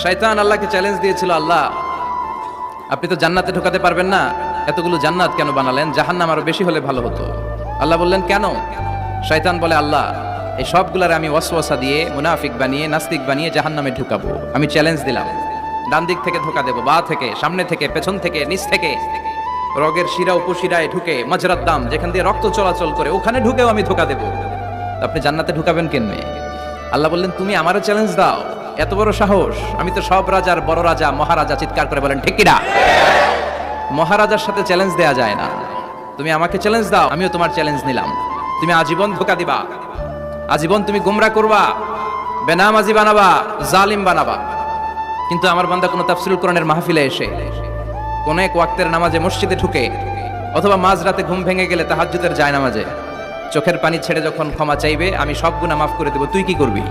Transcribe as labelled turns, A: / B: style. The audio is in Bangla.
A: শয়তান আল্লাহকে চ্যালেঞ্জ দিয়েছিল, আল্লাহ আপনি তো জান্নাতে ঢোকাতে পারবেন না, এতগুলো জান্নাত কেন বানালেন? জাহান্নাম আরো বেশি হলে ভালো হতো। আল্লাহ বললেন কেন? শয়তান বলে, আল্লাহ এই সবগুলার আমি ওয়াসওয়াসা দিয়ে মুনাফিক বানিয়ে নাস্তিক বানিয়ে জাহান্নামে ঢুকাবো। আমি চ্যালেঞ্জ দিলাম, ডান দিক থেকে ধোকা দেবো, বা থেকে, সামনে থেকে, পেছন থেকে, নিচ থেকে, রগের শিরা উপশিরায় ঢুকে, মাজরাত দাম যেখান দিয়ে রক্ত চলাচল করে ওখানে ঢুকেও আমি ধোকা দেবো। আপনি জান্নাতে ঢুকাবেন কেনমে? আল্লাহ বললেন তুমি আমারও চ্যালেঞ্জ দাও, এত বড় সাহস? আমি তো সব রাজার বড় রাজা, মহারাজা। চিৎকার করে বলেন ঠিক কিনা? মহারাজার সাথে চ্যালেঞ্জ দেয়া যায় না। তুমি আমাকে চ্যালেঞ্জ দাও, আমিও তোমার চ্যালেঞ্জ নিলাম। তুমি আজীবন ধোকা দিবা, আজীবন তুমি গুমরা করবা, বেনামাজি বানাবা, জালিম বানাবা, কিন্তু আমার বান্দা কোনো তাফসীরুল কোরআনের মাহফিলে এসে কোন এক ওয়াক্তের নামাজে মসজিদে ঢুকে অথবা মাঝরাতে ঘুম ভেঙে গেলে তাহাজ্জুদের যায় নামাজে চোখের পানি ছেড়ে যখন ক্ষমা চাইবে, আমি সব গুনাহ মাফ করে দেব, তুই কি করবি?